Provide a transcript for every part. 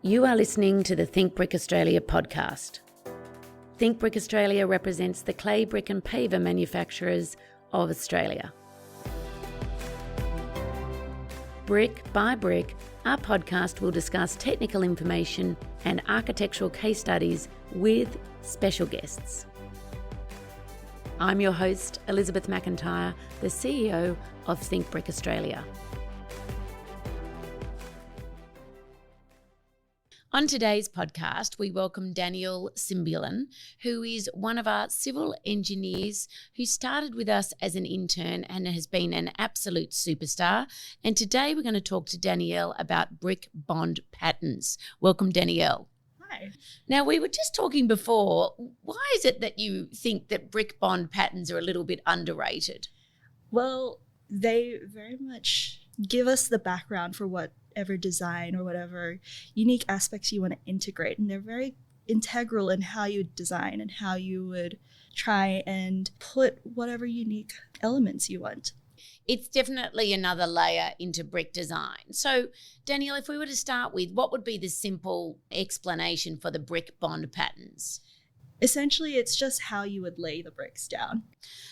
You are listening to the Think Brick Australia podcast. Think Brick Australia represents the clay, brick and paver manufacturers of Australia. Brick by brick, our podcast will discuss technical information and architectural case studies with special guests. I'm your host, Elizabeth McIntyre, the CEO of Think Brick Australia. On today's podcast, we welcome Danielle Simbulan, who is one of our civil engineers who started with us as an intern and has been an absolute superstar. And today we're going to talk to Danielle about brick bond patterns. Welcome, Danielle. Hi. Now, we were just talking before, why is it that you think that brick bond patterns are a little bit underrated? Well, they very much give us the background for whatever design or whatever unique aspects you want to integrate. And they're very integral in how you design and how you would try and put whatever unique elements you want. It's definitely another layer into brick design. So, Danielle, if we were to start with, what would be the simple explanation for the brick bond patterns? Essentially, it's just how you would lay the bricks down.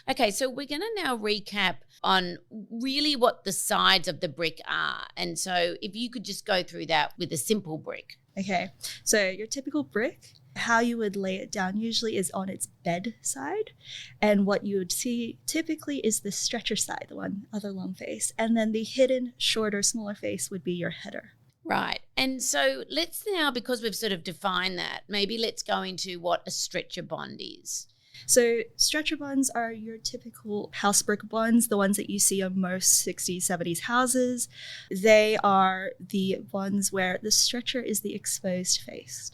Okay, so we're going to now recap on really what the sides of the brick are. And so if you could just go through that with a simple brick. Okay, so your typical brick, how you would lay it down usually is on its bed side. And what you would see typically is the stretcher side, the one other long face. And then the hidden, shorter, smaller face would be your header. Right. And so let's now, because we've sort of defined that, maybe let's go into what a stretcher bond is. So stretcher bonds are your typical house brick bonds, the ones that you see on most 60s, 70s houses. They are the ones where the stretcher is the exposed face.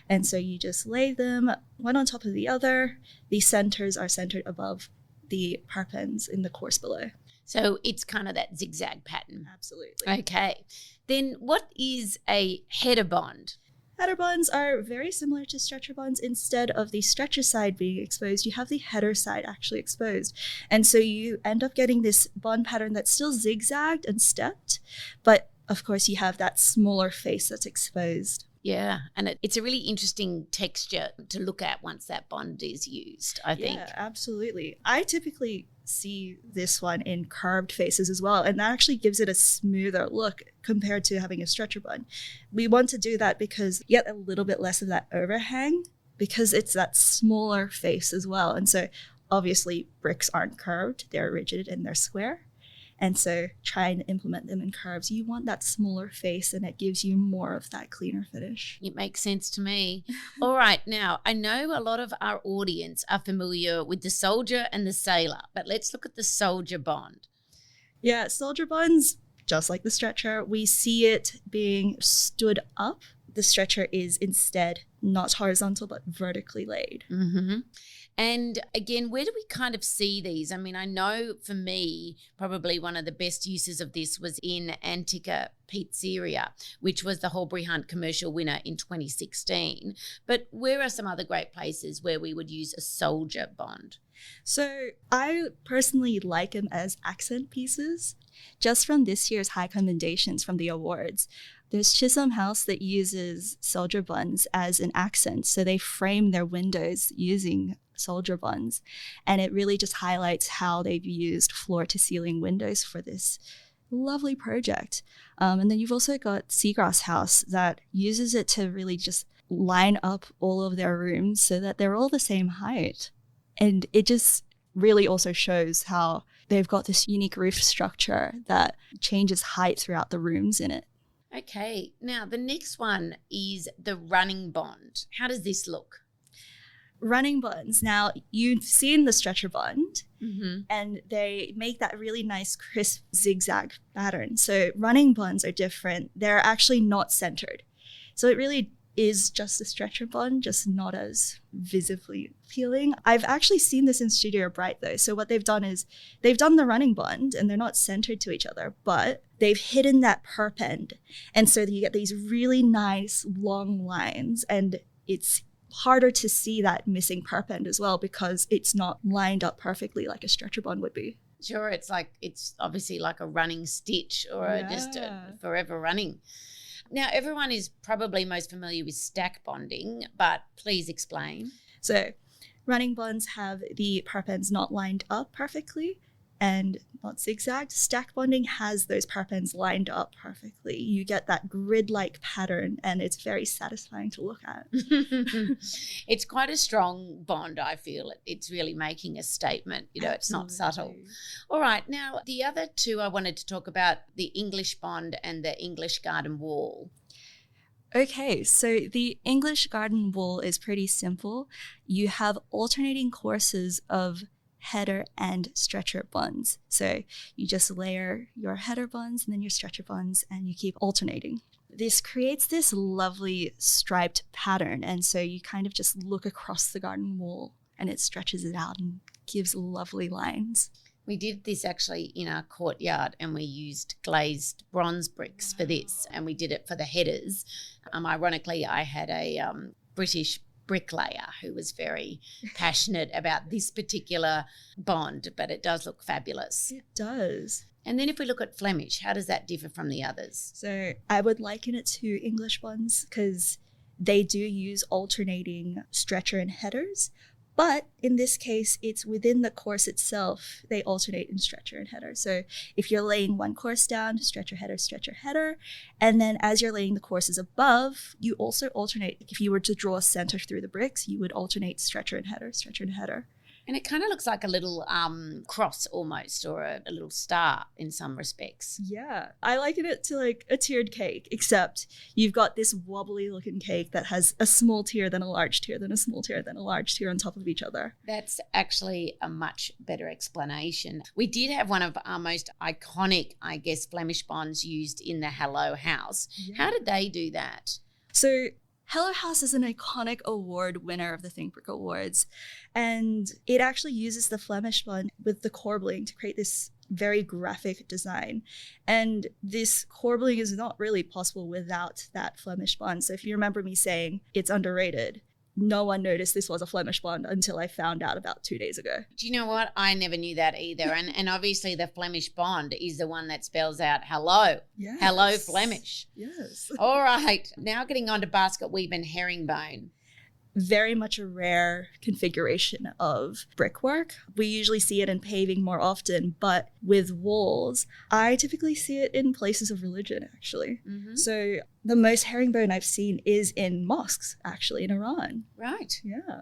And so you just lay them one on top of the other. The centers are centered above the parpens in the course below. So it's kind of that zigzag pattern. Absolutely. Okay. Then what is a header bond? Header bonds are very similar to stretcher bonds. Instead of the stretcher side being exposed, you have the header side actually exposed. And so you end up getting this bond pattern that's still zigzagged and stepped, but of course you have that smaller face that's exposed. Yeah, and it's a really interesting texture to look at once that bond is used, I think. Yeah, absolutely. I typically see this one in curved faces as well, and that actually gives it a smoother look compared to having a stretcher bond. We want to do that because you get a little bit less of that overhang because it's that smaller face as well. And so obviously bricks aren't curved, they're rigid and they're square. And so trying to implement them in curves, you want that smaller face and it gives you more of that cleaner finish. It makes sense to me. All right. Now, I know a lot of our audience are familiar with the soldier and the sailor, but let's look at the soldier bond. Yeah, soldier bonds, just like the stretcher, we see it being stood up. The stretcher is instead not horizontal, but vertically laid. Mm-hmm. And again, where do we kind of see these? I mean, I know for me, probably one of the best uses of this was in Antica Pizzeria, which was the Horbury Hunt commercial winner in 2016. But where are some other great places where we would use a soldier bond? So I personally like them as accent pieces. Just from this year's high commendations from the awards, there's Chisholm House that uses soldier bonds as an accent. So they frame their windows using soldier bonds. And it really just highlights how they've used floor to ceiling windows for this lovely project. And then you've also got Seagrass House that uses it to really just line up all of their rooms so that they're all the same height. And it just really also shows how they've got this unique roof structure that changes height throughout the rooms in it. Okay. Now, the next one is the running bond. How does this look? Running bonds. Now, you've seen the stretcher bond, Mm-hmm. and they make that really nice, crisp zigzag pattern. So running bonds are different. They're actually not centered. So it really is just a stretcher bond, just not as visibly appealing. I've actually seen this in Studio Bright though. So what they've done is they've done the running bond and they're not centered to each other, but they've hidden that perp end. And so you get these really nice long lines, and it's harder to see that missing perp end as well because it's not lined up perfectly like a stretcher bond would be. Sure, it's obviously like a running stitch or just a forever running. Now, everyone is probably most familiar with stack bonding, but please explain. So running bonds have the parapens not lined up perfectly and not zigzagged. Stack bonding has those parapens lined up perfectly. You get that grid-like pattern, and it's very satisfying to look at. It's quite a strong bond, I feel. It's really making a statement. It's not subtle. All right. Now, the other two I wanted to talk about, the English bond and the English garden wall. Okay, so the English garden wall is pretty simple. You have alternating courses of header and stretcher bonds. So you just layer your header bonds and then your stretcher bonds, and you keep alternating. This creates this lovely striped pattern, and so you kind of just look across the garden wall and it stretches it out and gives lovely lines. We did this actually in our courtyard, and we used glazed bronze bricks for this, and we did it for the headers. Ironically, I had a British bricklayer who was very passionate about this particular bond, but it does look fabulous. It does. And then if we look at Flemish, how does that differ from the others? So I would liken it to English bonds because they do use alternating stretcher and headers. But in this case, it's within the course itself, they alternate in stretcher and header. So if you're laying one course down, stretcher, header. And then as you're laying the courses above, you also alternate. If you were to draw a center through the bricks, you would alternate stretcher and header, stretcher and header. And it kind of looks like a little cross almost, or a little star in some respects. Yeah. I liken it to like a tiered cake, except you've got this wobbly looking cake that has a small tier, then a large tier, then a small tier, then a large tier on top of each other. That's actually a much better explanation. We did have one of our most iconic, I guess, Flemish bonds used in the Hello House. Yeah. How did they do that? So Hello House is an iconic award winner of the Think Brick Awards, and it actually uses the Flemish bond with the corbelling to create this very graphic design. And this corbelling is not really possible without that Flemish bond. So if you remember me saying it's underrated, no one noticed this was a Flemish bond until I found out about 2 days ago. Do you know what? I never knew that either. And obviously the Flemish bond is the one that spells out hello. Yes. Hello Flemish. Yes. All right. Now getting on to basket weave and herringbone. Very much a rare configuration of brickwork. We usually see it in paving more often, but with walls, I typically see it in places of religion, actually. Mm-hmm. So the most herringbone I've seen is in mosques, actually, in Iran. Right. Yeah.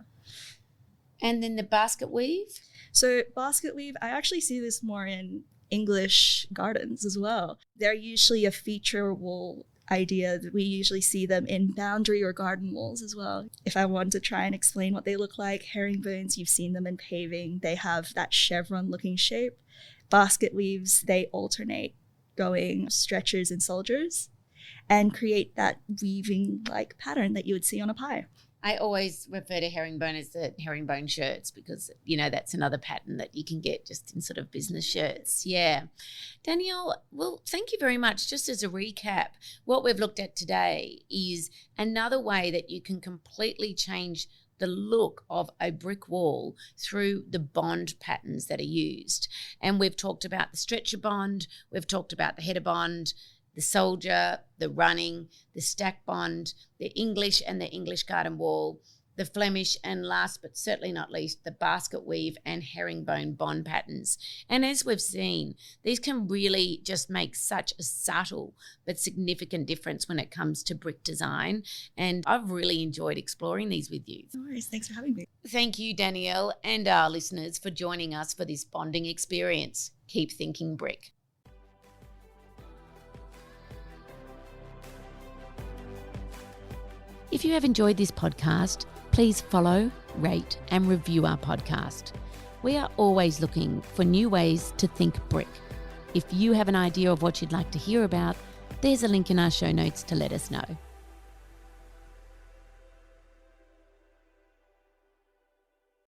And then the basket weave? So basket weave, I actually see this more in English gardens as well. They're usually a feature wall idea that we usually see them in boundary or garden walls as well. If I want to try and explain what they look like, herringbones, you've seen them in paving. They have that chevron looking shape. Basket weaves, they alternate going stretchers and soldiers and create that weaving like pattern that you would see on a pie. I always refer to herringbone as the herringbone shirts because, that's another pattern that you can get just in sort of business shirts. Yeah. Danielle, well, thank you very much. Just as a recap, what we've looked at today is another way that you can completely change the look of a brick wall through the bond patterns that are used. And we've talked about the stretcher bond, we've talked about the header bond, the soldier, the running, the stack bond, the English and the English garden wall, the Flemish, and last but certainly not least, the basket weave and herringbone bond patterns. And as we've seen, these can really just make such a subtle but significant difference when it comes to brick design. And I've really enjoyed exploring these with you. No worries. Thanks for having me. Thank you, Danielle, and our listeners for joining us for this bonding experience. Keep thinking brick. If you have enjoyed this podcast, please follow, rate, and review our podcast. We are always looking for new ways to think brick. If you have an idea of what you'd like to hear about, there's a link in our show notes to let us know.